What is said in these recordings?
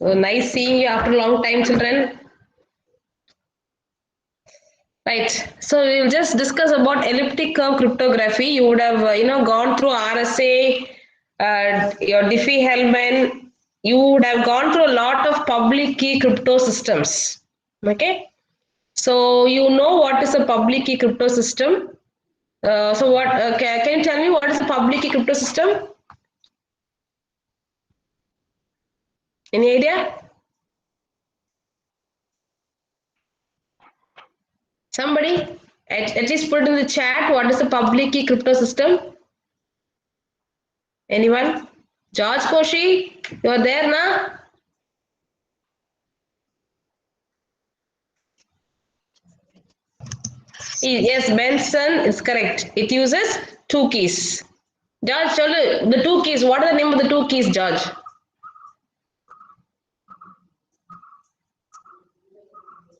Nice seeing you after a long time, children. Right. So we will just discuss about elliptic curve cryptography. You would have, gone through RSA, your Diffie-Hellman. You would have gone through a lot of public key crypto systems. Okay. So you know what is a public key crypto system. So what? Can you tell me what is a public key crypto system? Any idea? Somebody at least put in the chat what is the public key crypto system. Anyone? George Koshi, you are there now? Yes, Benson is correct. It uses two keys. George, tell me the two keys. What are the name of the two keys, George?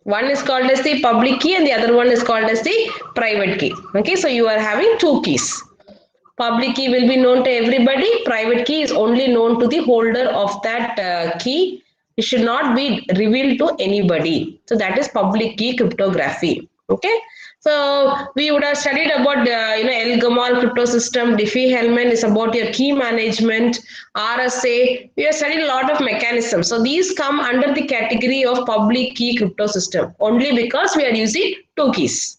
One is called as the public key and the other one is called as the private key. Okay, so you are having two keys. Public key will be known to everybody. Private key is only known to the holder of that key. It should not be revealed to anybody. So that is public key cryptography. Okay. So we would have studied about El-Gamal crypto system. Diffie-Hellman is about your key management. RSA. We have studied a lot of mechanisms. So these come under the category of public key crypto system only because we are using two keys,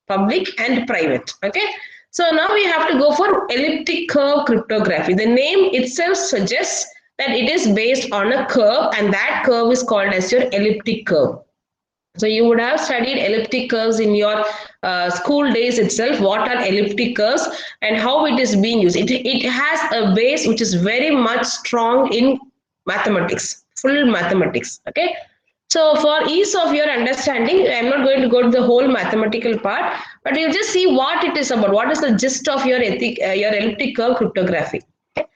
public and private. Okay. So now we have to go for elliptic curve cryptography. The name itself suggests that it is based on a curve and that curve is called as your elliptic curve. So you would have studied elliptic curves in your school days itself. What are elliptic curves and how it is being used? It has a base which is very much strong in mathematics, full mathematics. Okay. So for ease of your understanding, I'm not going to go to the whole mathematical part, but you'll just see what it is about. What is the gist of your elliptic curve cryptography? Okay.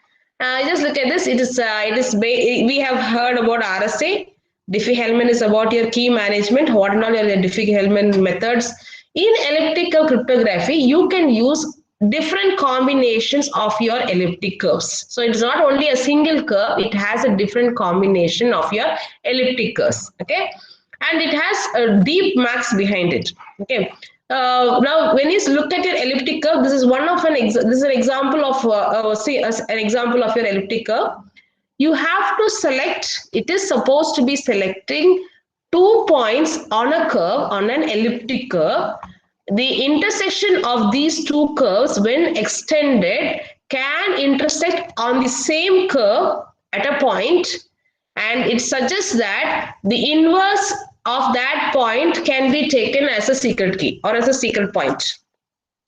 Just look at this. We have heard about RSA. Diffie-Hellman is about your key management. What are all your Diffie-Hellman methods? In elliptic curve cryptography, you can use different combinations of your elliptic curves. So it's not only a single curve, it has a different combination of your elliptic curves. Okay. And it has a deep maths behind it. Okay. Now, when you look at your elliptic curve, this is an example of an example of your elliptic curve. You have to select. It is supposed to be selecting 2 points on a curve, on an elliptic curve. The intersection of these two curves, when extended, can intersect on the same curve at a point, and it suggests that the inverse of that point can be taken as a secret key or as a secret point.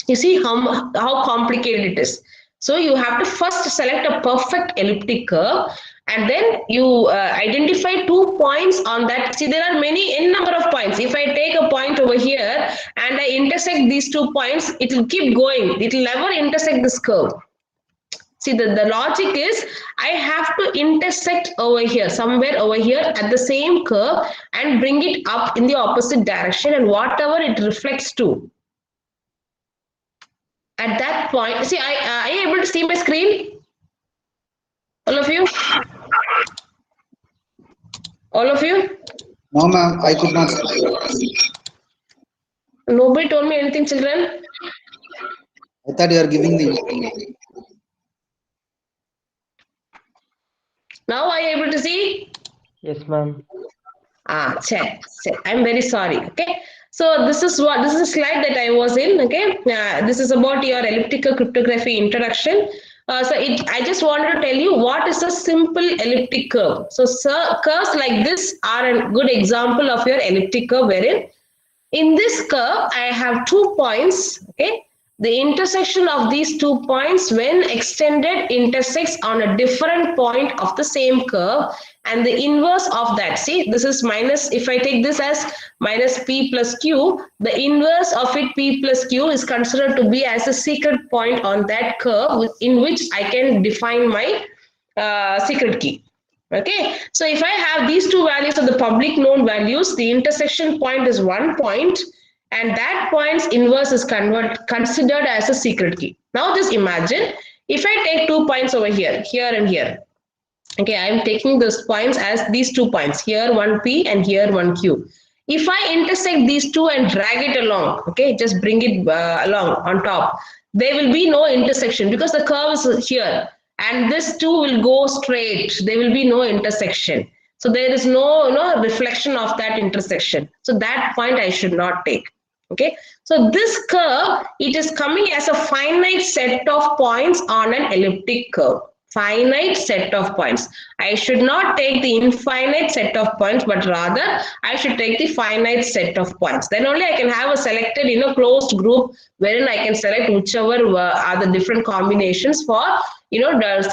You see how complicated it is. So you have to first select a perfect elliptic curve and then you identify 2 points on that. See, there are many n number of points. If I take a point over here and I intersect these 2 points, it will keep going. It will never intersect this curve. See, the logic is I have to intersect over here, somewhere over here at the same curve and bring it up in the opposite direction, and whatever it reflects to. At that point, see, are you able to see my screen? All of you? All of you? No, ma'am, I could not see. Nobody told me anything, children? I thought you are giving the. Now are you able to see? Yes, ma'am. Check. I'm very sorry. Okay. So this is a slide that I was in. Okay. This is about your elliptical cryptography introduction. I just wanted to tell you what is a simple elliptic curve. So curves like this are a good example of your elliptic curve, wherein in this curve I have 2 points. Okay. The intersection of these 2 points, when extended, intersects on a different point of the same curve, and the inverse of that, see, this is minus, if I take this as minus p plus q, the inverse of it, p plus q, is considered to be as a secret point on that curve in which I can define my secret key. Okay, so if I have these two values of the public known values, the intersection point is 1 point, and that point's inverse is considered as a secret key. Now just imagine if I take 2 points over here, here and here. Okay, I am taking those points as these 2 points. Here one P and here one Q. If I intersect these two and drag it along, okay, just bring it along on top, there will be no intersection because the curve is here and this two will go straight. There will be no intersection. So there is no reflection of that intersection. So that point I should not take. Okay, so this curve, it is coming as a finite set of points on an elliptic curve. Finite set of points. I should not take the infinite set of points, but rather I should take the finite set of points. Then only I can have a selected, closed group wherein I can select whichever are the different combinations for,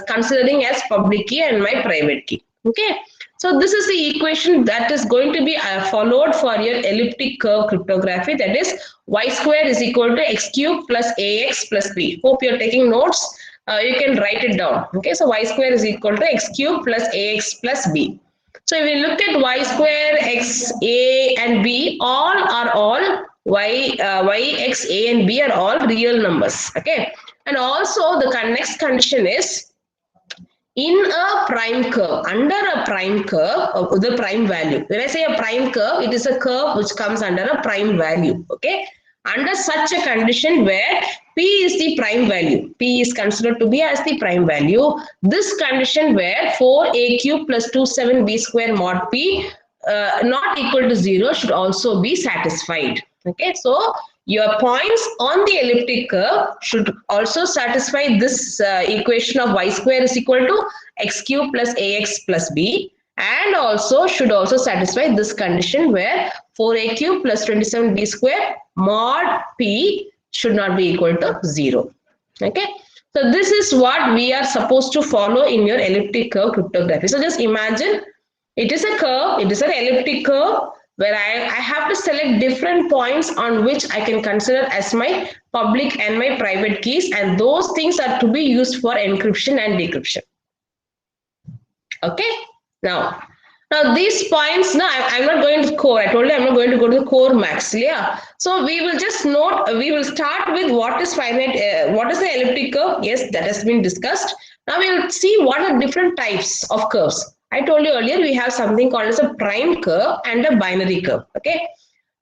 considering as public key and my private key. Okay. So this is the equation that is going to be followed for your elliptic curve cryptography. That is y square is equal to x cube plus ax plus b. Hope you're taking notes. You can write it down. Okay, so y square is equal to x cube plus ax plus b. So if we look at y square, x, a and b, all y, x, a and b are all real numbers. Okay, and also the next condition is in a prime curve, under a prime curve, the prime value. When I say a prime curve, it is a curve which comes under a prime value. Okay. Under such a condition where P is the prime value, P is considered to be as the prime value. This condition where 4a cube plus 27b square mod P not equal to 0 should also be satisfied. Okay. So your points on the elliptic curve should also satisfy this equation of y square is equal to x cube plus ax plus b, and also should also satisfy this condition where 4a cube plus 27b square mod p should not be equal to 0. Okay. So this is what we are supposed to follow in your elliptic curve cryptography. So just imagine it is a curve, it is an elliptic curve where I have to select different points on which I can consider as my public and my private keys, and those things are to be used for encryption and decryption. Okay, now these points, no, I'm not going to core. I told you I'm not going to go to the core max. Yeah, so we will just note, we will start with what is finite, what is the elliptic curve. Yes, that has been discussed. Now we will see what are different types of curves. I told you earlier we have something called as a prime curve and a binary curve. Okay,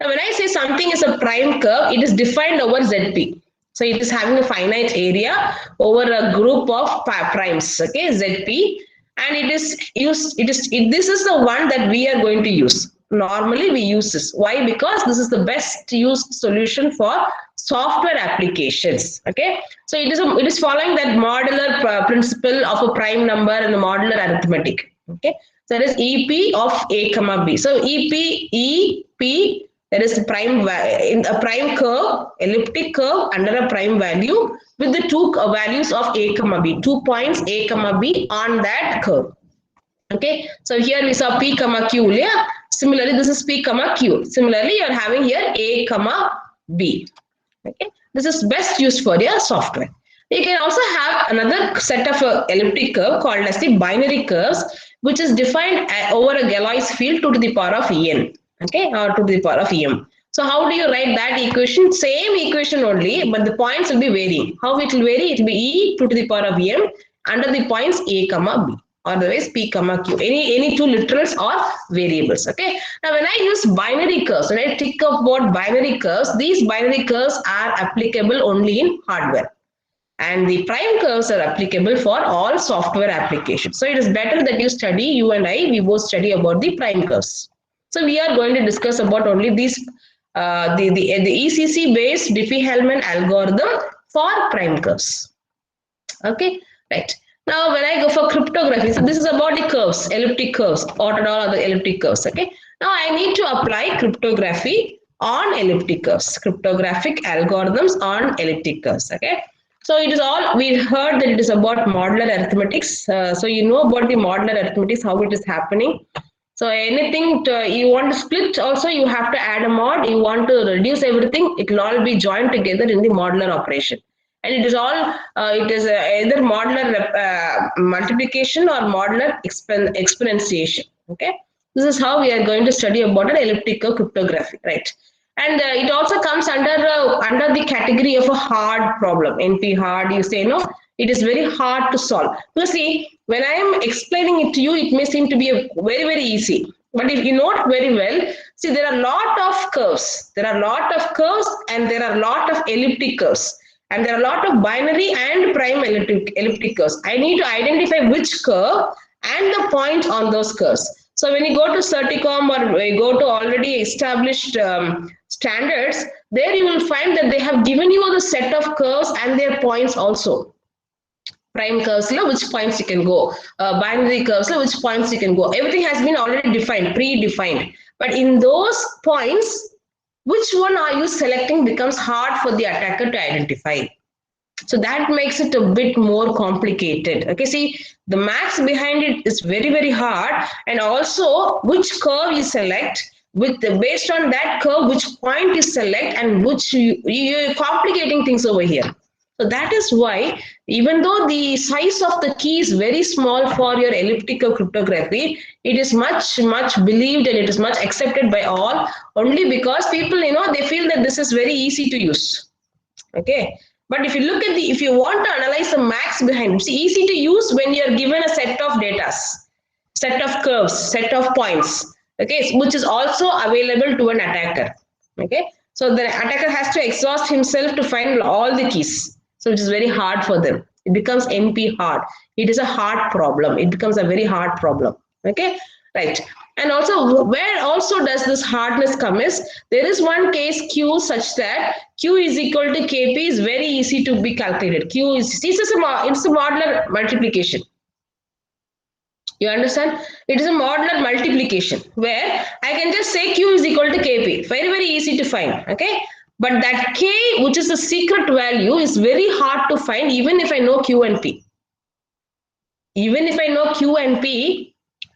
now when I say something is a prime curve, it is defined over ZP. So it is having a finite area over a group of primes. Okay, ZP. And it is used, this is the one that we are going to use. Normally we use this. Why? Because this is the best used solution for software applications. Okay, so it is following that modular principle of a prime number and the modular arithmetic. Okay, so that is EP of a comma b. So EP, that is prime in a prime curve, elliptic curve under a prime value with the two values of a comma b, 2 points a comma b on that curve. Okay, so here we saw p comma q. Yeah, similarly this is p comma q. Similarly, you are having here a comma b. Okay, this is best used for your software. You can also have another set of elliptic curve called as the binary curves, which is defined over a Galois field 2 to the power of n. Okay, or 2 to the power of m. So how do you write that equation? Same equation only, but the points will be varying. How it will vary? It will be e 2 to the power of m under the points a comma b, or otherwise p comma q. Any two literals or variables. Okay. Now when I use binary curves, when I think about binary curves, these binary curves are applicable only in hardware. And the prime curves are applicable for all software applications. So it is better that you study, you and I, we both study about the prime curves. So we are going to discuss about only these, the ECC based Diffie-Hellman algorithm for prime curves. Okay, right. Now when I go for cryptography, so this is about the curves, elliptic curves, all other elliptic curves. Okay. Now I need to apply cryptography on elliptic curves, cryptographic algorithms on elliptic curves. Okay. So it is all, we heard that it is about modular arithmetics. So you know about the modular arithmetics, how it is happening. So anything you want to split, also you have to add a mod. You want to reduce everything, it will all be joined together in the modular operation. And it is all, it is either modular multiplication or modular exponentiation. Okay, this is how we are going to study about an elliptic curve cryptography, right? And it also comes under the category of a hard problem. NP hard, you say, no, it is very hard to solve. You see, when I am explaining it to you, it may seem to be a very, very easy. But if you note very well, see, there are a lot of curves. There are a lot of curves and there are a lot of elliptic curves. And there are a lot of binary and prime elliptic curves. I need to identify which curve and the point on those curves. So when you go to Certicom or you go to already established standards, there you will find that they have given you the set of curves and their points also. Prime curves, which points you can go, binary curves, which points you can go. Everything has been already defined, predefined. But in those points, which one are you selecting becomes hard for the attacker to identify. So that makes it a bit more complicated. Okay, see, the maths behind it is very, very hard. And also, which curve you select, based on that curve, which point you select, and which you're complicating things over here. So that is why, even though the size of the key is very small for your elliptical cryptography, it is much, much believed and it is much accepted by all, only because people, they feel that this is very easy to use. Okay. But if you look at if you want to analyze the maths behind it, it's easy to use when you're given a set of data, set of curves, set of points, okay, which is also available to an attacker. Okay. So the attacker has to exhaust himself to find all the keys. So it is very hard for them. It becomes NP hard. It is a hard problem. It becomes a very hard problem. Okay, right. And also, where also does this hardness come is, there is one case Q such that Q is equal to KP is very easy to be calculated. Q is, it's a modular multiplication. You understand? It is a modular multiplication where I can just say Q is equal to KP. Very, very easy to find. Okay. But that K, which is the secret value, is very hard to find even if I know Q and P. Even if I know Q and P,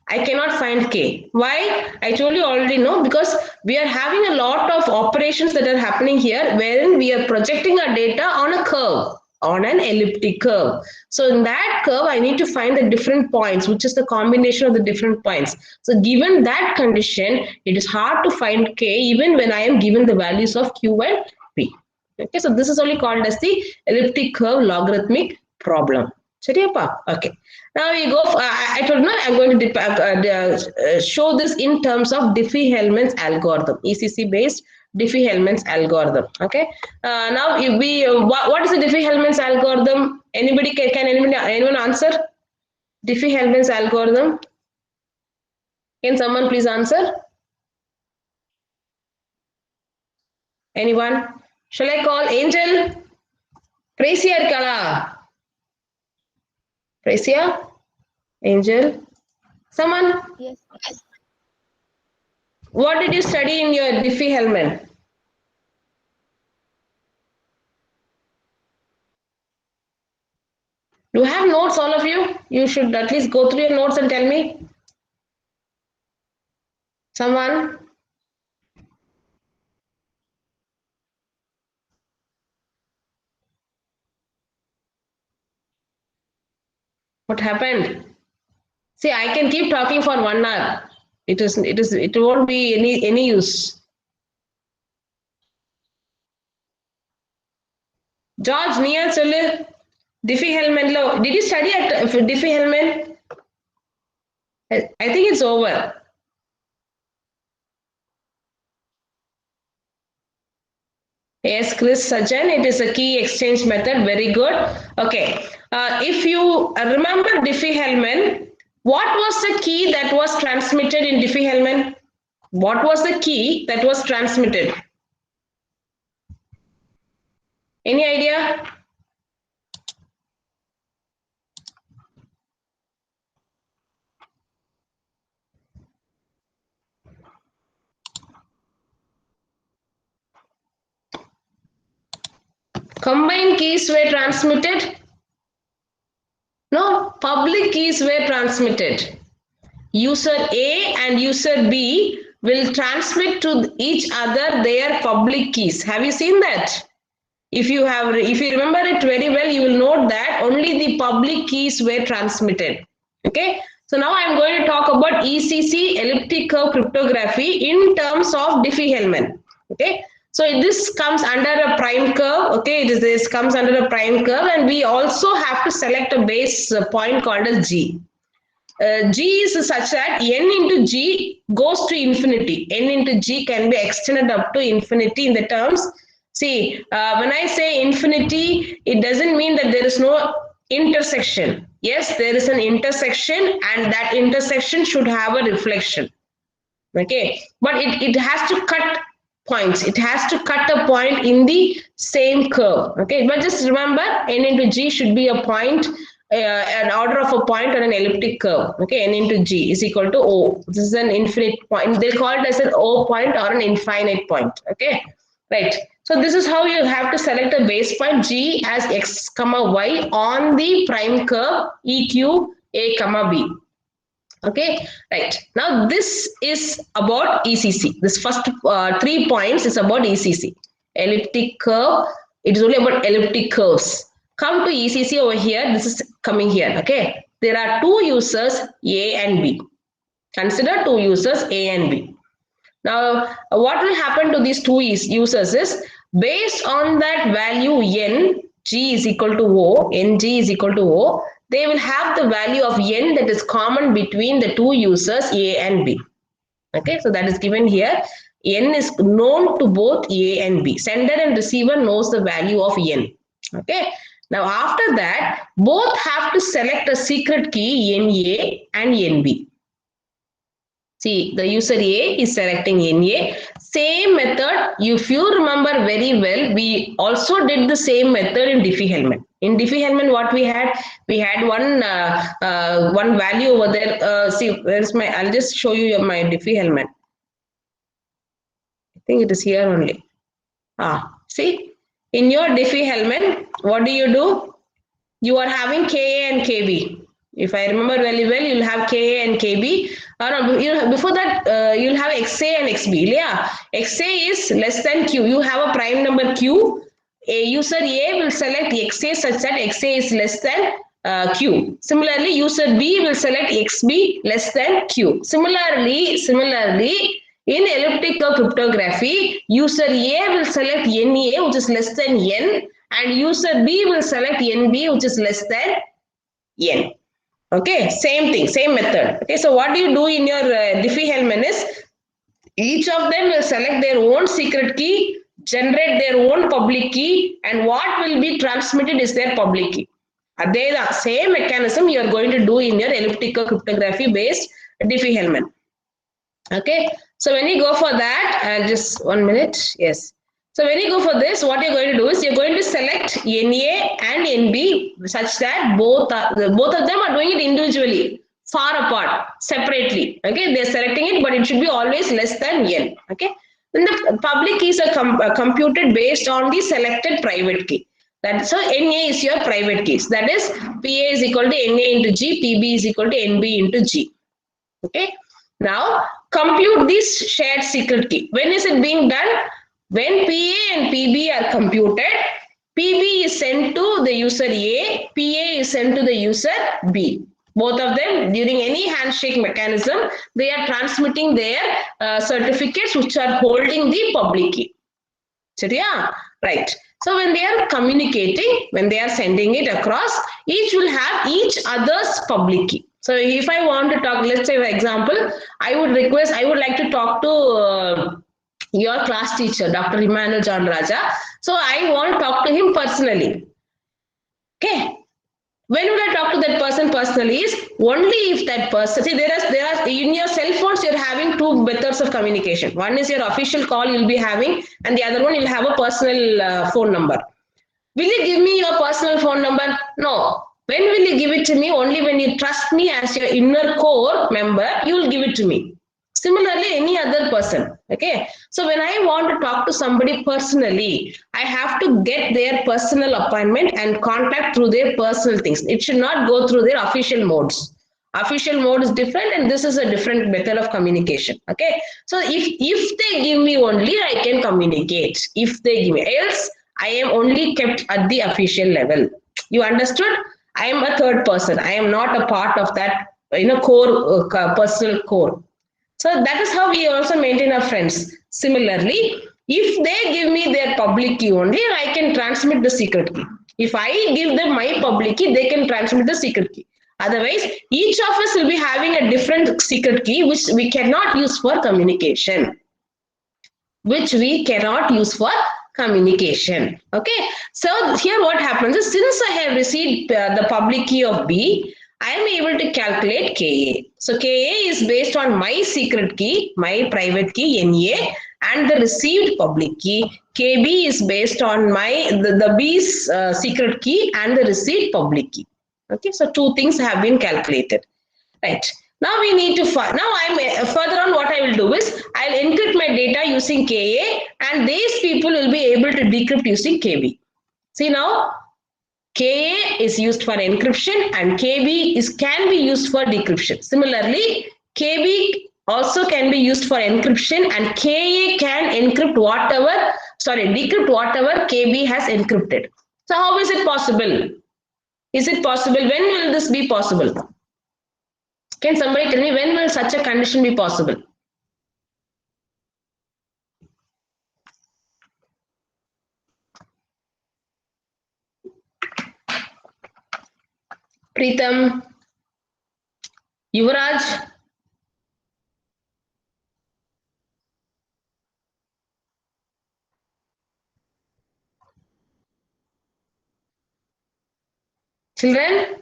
I cannot find K. Why? I told you already, no, because we are having a lot of operations that are happening here wherein we are projecting our data on a curve, on an elliptic curve. So in that curve, I need to find the different points, which is the combination of the different points. So given that condition, it is hard to find K even when I am given the values of Q and P. Okay, so this is only called as the elliptic curve logarithmic problem. Okay. Now we go. I told you I'm going to show this in terms of Diffie-Hellman's algorithm, ECC based Diffie-Hellman's algorithm. Okay. Now if we, what is the Diffie-Hellman's algorithm? Anybody can anyone answer? Diffie-Hellman's algorithm. Can someone please answer? Anyone? Shall I call Angel? Precia Kala. Precia? Angel? Someone? Yes. What did you study in your Diffie-Hellman? Do you have notes, all of you? You should at least go through your notes and tell me. Someone? What happened? See, I can keep talking for 1 hour. It won't be any use. George, Nia, Chole, Diffie-Hellman. Did you study at Diffie-Hellman? I think it's over. Yes, Chris Sajan, it is a key exchange method. Very good. Okay. If you remember Diffie-Hellman, what was the key that was transmitted in Diffie-Hellman? What was the key that was transmitted? Any idea? Combined keys were transmitted? No, public keys were transmitted. User A and user B will transmit to each other their public keys. Have you seen that? If you remember it very well, you will note that only the public keys were transmitted. Okay. So now I'm going to talk about ECC elliptic curve cryptography in terms of Diffie-Hellman. Okay. So this comes under a prime curve. Okay, this comes under a prime curve, and we also have to select a base point called as G. G is such that n into G goes to infinity. N into G can be extended up to infinity in the terms. See, when I say infinity, it doesn't mean that there is no intersection. Yes, there is an intersection, and that intersection should have a reflection. Okay, but it has to cut points. It has to cut a point in the same curve. Okay, but just remember, n into G should be a point, an order of a point on an elliptic curve. Okay, n into G is equal to O. This is an infinite point. They call it as an O point or an infinite point. Okay, right. So this is how you have to select a base point G as x comma y on the prime curve EQ A comma B. Okay, right. Now this is about ECC. This first 3 points is about ECC. Elliptic curve. It is only about elliptic curves. Come to ECC over here. This is coming here. Okay. There are two users A and B. Consider two users A and B. Now, what will happen to these two users is, based on that value n, G is equal to O, Ng is equal to O, they will have the value of n that is common between the two users A and B. Okay, so that is given here. N is known to both A and B. Sender and receiver knows the value of n. Okay, now after that, both have to select a secret key NA and NB. See, the user A is selecting NA. Same method, if you remember very well, we also did the same method in Diffie-Hellman. In Diffie-Hellman, what we had one value over there. See, where's my? I'll just show you my Diffie-Hellman. I think it is here only. See, in your Diffie-Hellman, what do? You are having Ka and Kb. If I remember very well, you'll have Ka and Kb. Before that, you'll have Xa and Xb. Yeah, Xa is less than Q. You have a prime number Q. A user A will select Xa such that Xa is less than Q. Similarly, user B will select Xb less than Q. Similarly, in elliptic curve cryptography, user A will select NA, which is less than N, and user B will select NB, which is less than N. Okay, same thing, same method. Okay, so what do you do in your Diffie-Hellman is, each of them will select their own secret key, generate their own public key, and what will be transmitted is their public key. The same mechanism you are going to do in your elliptic cryptography based Diffie-Hellman. Okay, so when you go for that, just 1 minute, yes. So when you go for this, what you're going to do is you're going to select NA and NB such that both of them are doing it individually, far apart, separately. Okay, they're selecting it, but it should be always less than N. Okay, then the public keys are computed based on the selected private key. So NA is your private keys. That is, PA is equal to NA into G, PB is equal to NB into G. Okay, now compute this shared secret key. When is it being done? When PA and PB are computed, PB is sent to the user A, PA is sent to the user B. Both of them, during any handshake mechanism, they are transmitting their certificates which are holding the public key. So, yeah, right. So when they are communicating, when they are sending it across, each will have each other's public key. So if I want to talk, let's say for example, I would like to talk to your class teacher, Dr. Emmanuel John Raja. So I want to talk to him personally. Okay. When would I talk to that person personally is only if that person, see, there are in your cell phones, you're having two methods of communication. One is your official call you'll be having, and the other one you'll have a personal phone number. Will you give me your personal phone number? No. When will you give it to me? Only when you trust me as your inner core member, you will give it to me. Similarly, any other person. Okay. So when I want to talk to somebody personally, I have to get their personal appointment and contact through their personal things. It should not go through their official modes. Official mode is different, and this is a different method of communication. Okay. So if they give me only, I can communicate. If they give me, else I am only kept at the official level. You understood? I am a third person. I am not a part of that, core, personal core. So that is how we also maintain our friends. Similarly, If they give me their public key only, I can transmit the secret key. If I give them my public key, they can transmit the secret key. Otherwise, each of us will be having a different secret key which we cannot use for communication. Which we cannot use for communication. Okay. So here what happens is, since I have received the public key of B, I am able to calculate KA. So KA is based on my secret key, my private key NA, and the received public key. KB is based on the B's secret key and the received public key. Okay, so two things have been calculated. Right. Now we need to find. Now I'm further on. What I will do is I'll encrypt my data using KA, and these people will be able to decrypt using KB. See now, KA is used for encryption and KB can be used for decryption. Similarly, KB also can be used for encryption, and KA can decrypt whatever KB has encrypted. So how is it possible? Is it possible? When will this be possible? Can somebody tell me when will such a condition be possible? Preetham, Yuvraj. Children?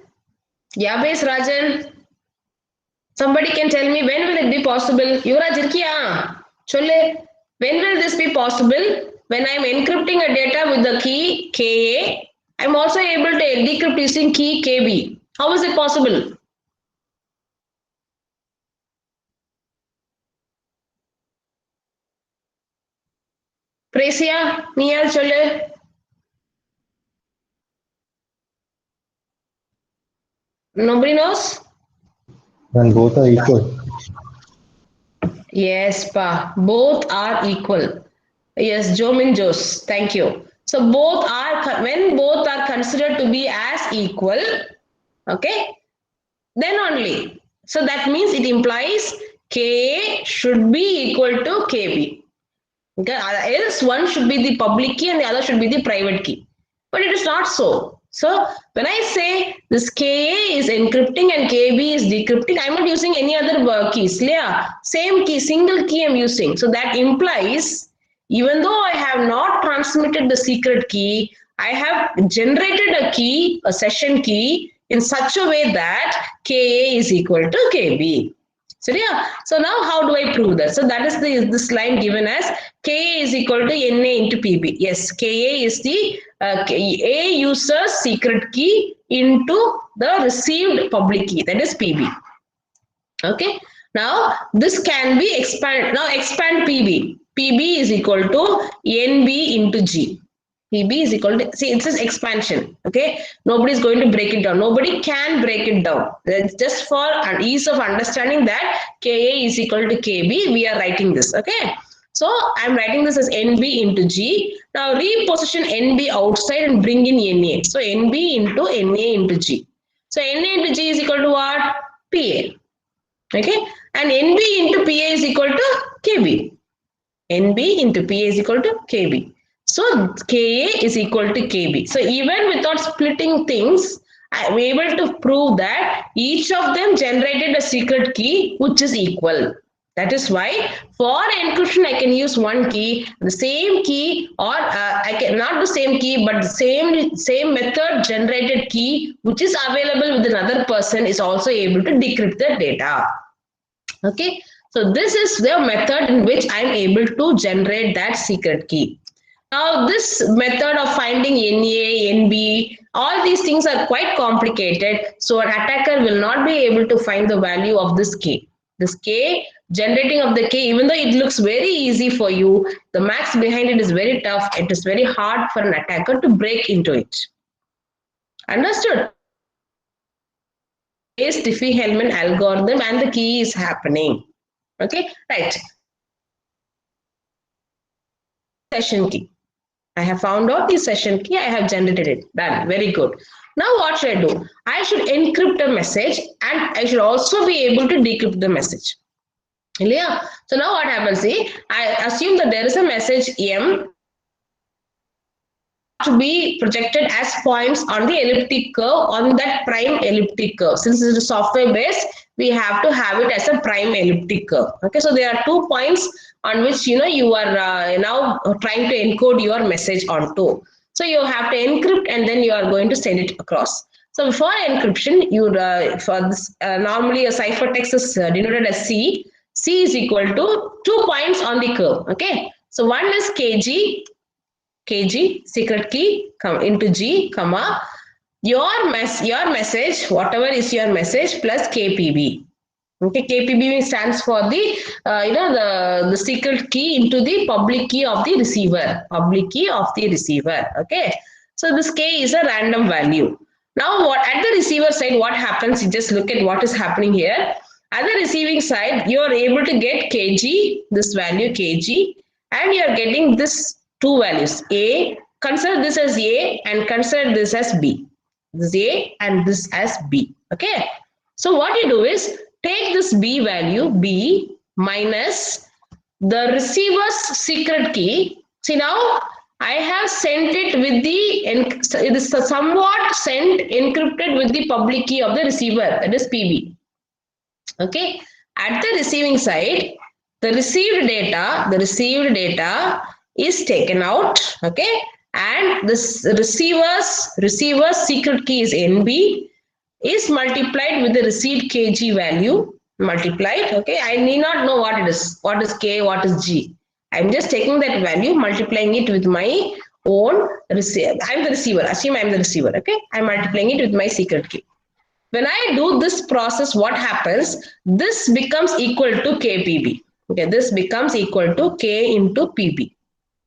Yabes Rajan. Somebody can tell me when will it be possible? Yuvraj irkiya? Cholle. When will this be possible? When I am encrypting a data with the key KA, I am also able to decrypt using key KB. How is it possible? Precia, Niyal Cholle. Nobody knows? When both are equal. Yes, pa. Both are equal. Yes, Jomin Jos. Thank you. So when both are considered to be as equal, okay, then only. So that means it implies KA should be equal to KB. Okay, else one should be the public key and the other should be the private key. But it is not so. So when I say this KA is encrypting and KB is decrypting, I'm not using any other keys. Yeah, same key, single key I'm using. So that implies, even though I have not transmitted the secret key, I have generated a key, a session key, in such a way that KA is equal to KB. So yeah, so now how do I prove that? So that is this line given as KA is equal to NA into PB. Yes, KA is the A user's secret key into the received public key, that is PB. Okay, now this can be expanded. Now expand PB. PB is equal to NB into G. PB is equal to, see, it says expansion. Okay, nobody is going to break it down. Nobody can break it down. It's just for an ease of understanding that KA is equal to KB. We are writing this. Okay, so I'm writing this as NB into G. Now reposition NB outside and bring in NA. So NB into NA into G. So NA into G is equal to what? PA. Okay, and NB into PA is equal to KB. NB into PA is equal to KB. So KA is equal to KB. So even without splitting things, I am able to prove that each of them generated a secret key which is equal. That is why for encryption I can use one key, the same key, or I can not the same key, but the same method generated key which is available with another person is also able to decrypt the data. Okay, so this is the method in which I am able to generate that secret key. Now, this method of finding NA, NB, all these things are quite complicated. So, an attacker will not be able to find the value of this key. This K, generating of the K, even though it looks very easy for you, the maths behind it is very tough. It is very hard for an attacker to break into it. Understood? Diffie-Hellman algorithm, and the key is happening. Okay, right. Session key. I have found out the session key. I have generated it. Done. Very good. Now what should I do? I should encrypt a message, and I should also be able to decrypt the message. Yeah. So now what happens? See, I assume that there is a message M to be projected as points on the elliptic curve on that prime elliptic curve. Since it is software based, we have to have it as a prime elliptic curve. Okay, so there are 2 points on which you are now trying to encode your message onto. So you have to encrypt and then you are going to send it across. So for encryption, you for this normally a ciphertext is denoted as C. C is equal to 2 points on the curve. Okay, so one is kg secret key come into G, comma your message, whatever is your message, plus kpb. Okay, kpb stands for the the secret key into the public key of the receiver, Okay, so this k is a random value. Now what at the receiver side, what happens? You just look at what is happening here. At the receiving side, you are able to get kg, this value kg, and you are getting this two values. A, consider this as A and consider this as B. This A and this as B. Okay. So what you do is take this B value, B minus the receiver's secret key. See now I have sent it with the, it is somewhat sent encrypted with the public key of the receiver, that is PB. Okay. At the receiving side, the received data is taken out. Okay. And this receiver's secret key is NB is multiplied with the received kg value multiplied. Okay. I need not know what it is. What is K, what is G. I'm just taking that value, multiplying it with my own receiver. I'm the receiver. Assume I'm the receiver. Okay. I'm multiplying it with my secret key. When I do this process, what happens? This becomes equal to KPB. Okay, this becomes equal to K into PB.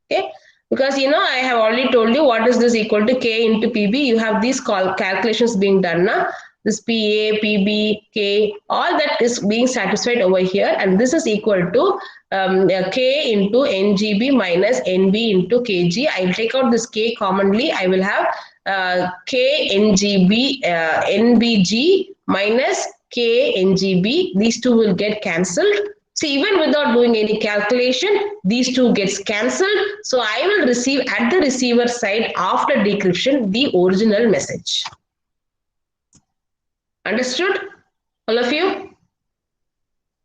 Okay, because I have already told you what is this equal to K into PB. You have these calculations being done now. This PA, PB, K, all that is being satisfied over here, and this is equal to K into NGB minus NB into KG. I will take out this K commonly. I will have K NGB NBG minus K NGB. These two will get cancelled. So even without doing any calculation, these two gets cancelled. So I will receive at the receiver side after decryption the original message. Understood? All of you?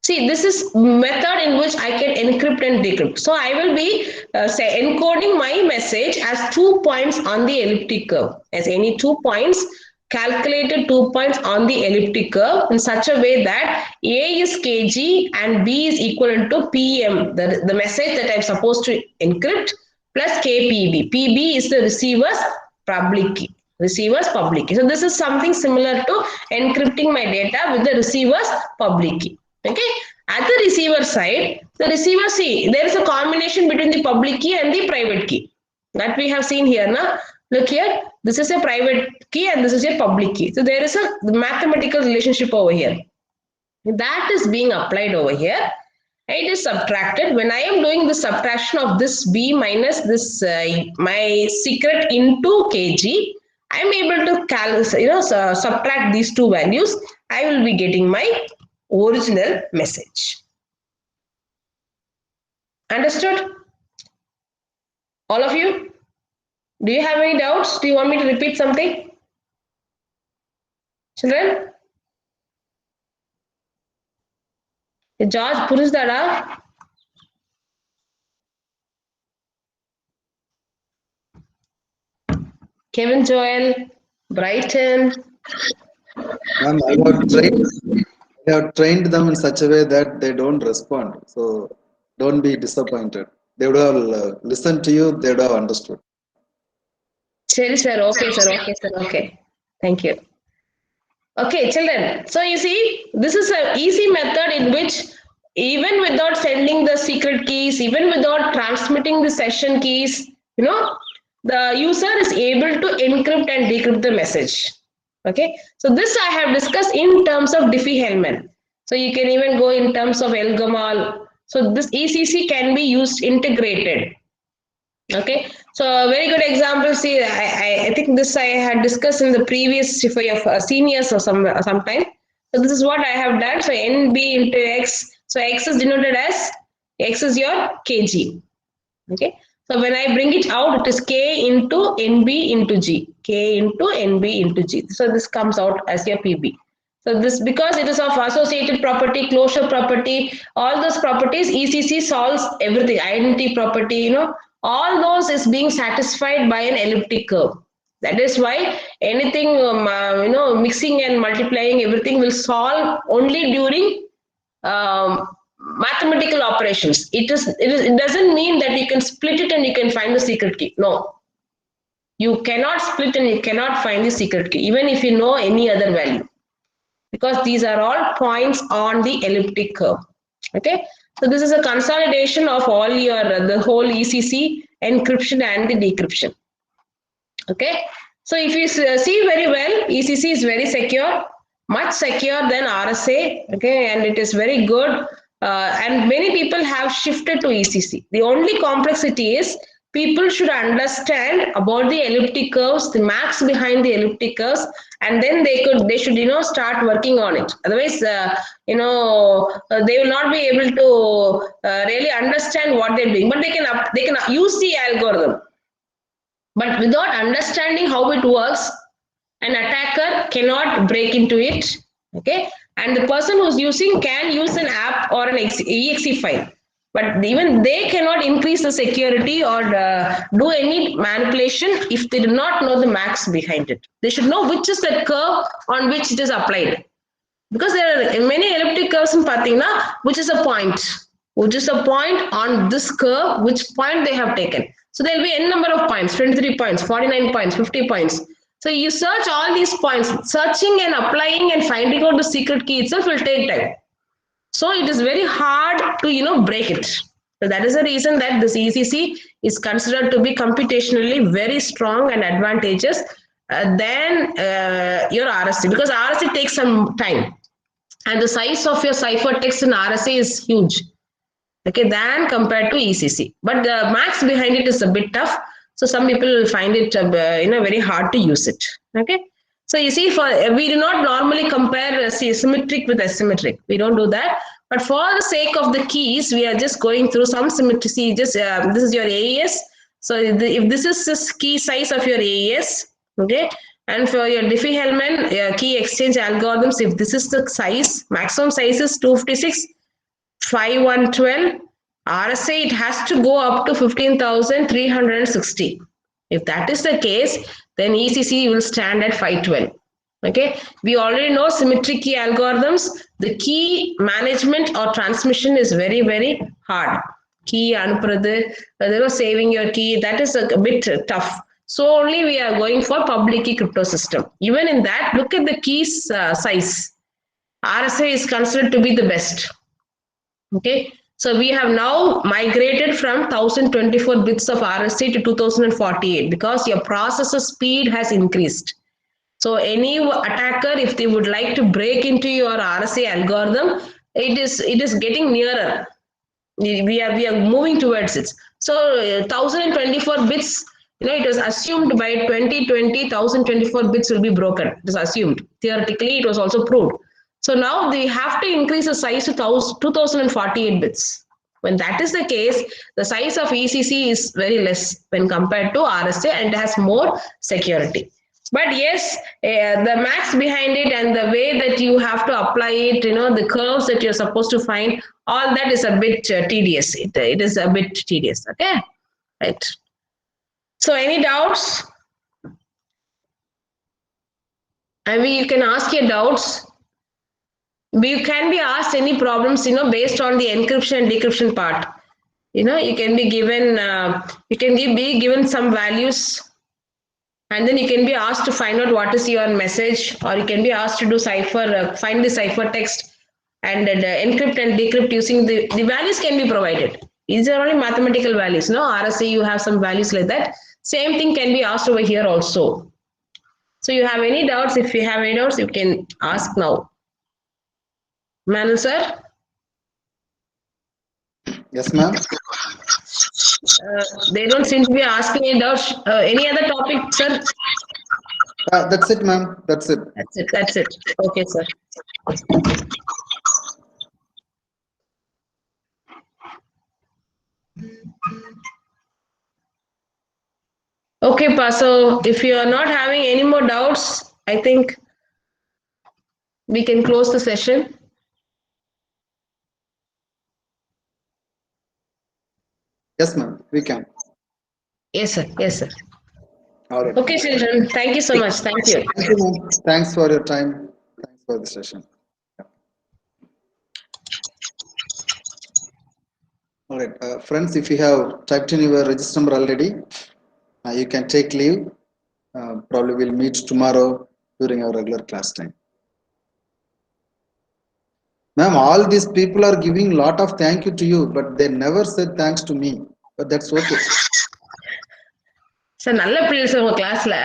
See, this is method in which I can encrypt and decrypt. So I will be encoding my message as 2 points on the elliptic curve. As any 2 points, calculated 2 points on the elliptic curve in such a way that A is kg and B is equivalent to PM, the message that I'm supposed to encrypt, plus kpb. PB is the receiver's public key. So this is something similar to encrypting my data with the receiver's public key. Okay. At the receiver side, the receiver, see, there is a combination between the public key and the private key that we have seen here. Now, look here, this is a private key and this is a public key. So there is a mathematical relationship over here. That is being applied over here. It is subtracted. When I am doing the subtraction of this B minus this my secret into kg, I am able to subtract these two values. I will be getting my original message. Understood? All of you? Do you have any doubts? Do you want me to repeat something? Children? George Purisdara? Kevin Joel? Brighton? Ma'am, I have trained them in such a way that they don't respond. So don't be disappointed. They would have listened to you, they would have understood. Sir, okay, sir. Okay. Thank you. Okay, children. So you see, this is an easy method in which even without sending the secret keys, even without transmitting the session keys, the user is able to encrypt and decrypt the message. Okay, so this I have discussed in terms of Diffie-Hellman. So you can even go in terms of Elgamal. So this ECC can be used integrated. Okay, so a very good example. See, I think this I had discussed in the previous for your seniors or sometime. So this is what I have done. So NB into X So X is denoted as, X is your kg. Okay. So when I bring it out, it is K into NB into G. K into NB into G. So this comes out as your PB. So this, because it is of associated property, closure property, all those properties, ECC solves everything. Identity property, all those is being satisfied by an elliptic curve. That is why anything, mixing and multiplying, everything will solve only during mathematical operations. It doesn't mean that you can split it and you can find the secret key. No, you cannot split and you cannot find the secret key, even if you know any other value, because these are all points on the elliptic curve. Okay, so this is a consolidation of all your the whole ECC encryption and the decryption. Okay, so if you see very well, ECC is very secure, much secure than RSA. Okay, and it is very good. And many people have shifted to ECC. The only complexity is people should understand about the elliptic curves, the maths behind the elliptic curves, and then they should start working on it. Otherwise, they will not be able to really understand what they're doing. But they can use the algorithm. But without understanding how it works, an attacker cannot break into it. Okay, and the person who's using can use an app or an exe file, but even they cannot increase the security or do any manipulation if they do not know the maths behind it. They should know which is the curve on which it is applied, because there are many elliptic curves in Pathina, which is a point on this curve, which point they have taken. So there will be n number of points, 23 points, 49 points, 50 points. So you search all these points, searching and applying and finding out the secret key itself will take time. So it is very hard to, break it. So that is the reason that this ECC is considered to be computationally very strong and advantageous than your RSA, because RSA takes some time. And the size of your ciphertext in RSA is huge, okay, than compared to ECC. But the maths behind it is a bit tough. So some people will find it, very hard to use it. Okay. So you see, we do not normally compare symmetric with asymmetric. We don't do that. But for the sake of the keys, we are just going through some symmetry. See, this is your AES. So if this is this key size of your AES, okay, and for your Diffie-Hellman key exchange algorithms, if this is the size, maximum size is 256, 5112. RSA, it has to go up to 15,360. If that is the case, then ECC will stand at 512. Okay, we already know symmetric key algorithms. The key management or transmission is very, very hard. Key anupradu, saving your key, that is a bit tough. So only we are going for public key crypto system. Even in that, look at the keys size. RSA is considered to be the best. Okay. So we have now migrated from 1024 bits of RSA to 2048 because your processor speed has increased. So any attacker, if they would like to break into your RSA algorithm, it is getting nearer. We are moving towards it. So 1024 bits, it was assumed by 2020, 1024 bits will be broken. It is assumed. Theoretically, it was also proved. So now they have to increase the size to 2048 bits. When that is the case, the size of ECC is very less when compared to RSA and it has more security. But yes, the maths behind it and the way that you have to apply it, the curves that you're supposed to find, all that is a bit tedious. It is a bit tedious. Okay, right. So any doubts? I mean, you can ask your doubts. You can be asked any problems, based on the encryption and decryption part. You can be given, be given some values, and then you can be asked to find out what is your message, or you can be asked to do cipher, find the ciphertext, and encrypt and decrypt using the values can be provided. These are only mathematical values. No, RSA, you have some values like that. Same thing can be asked over here also. So you have any doubts? If you have any doubts, you can ask now. Manal sir? Yes, ma'am. They don't seem to be asking any doubts. Any other topic, sir? That's it, ma'am. That's it. That's it. Okay, sir. Okay, Pa. So if you are not having any more doubts, I think we can close the session. Yes, ma'am. We can. Yes, sir. Yes, sir. All right. Okay, children. Thank you so much. Thank you. Thank you, ma'am. Thanks for your time. Thanks for the session. All right, friends. If you have typed in your register number already, you can take leave. Probably we'll meet tomorrow during our regular class time. Ma'am, all these people are giving lot of thank you to you, but they never said thanks to me. But that's okay. Sir நல்ல பிள்ளைகள் sir உங்க கிளாஸ்ல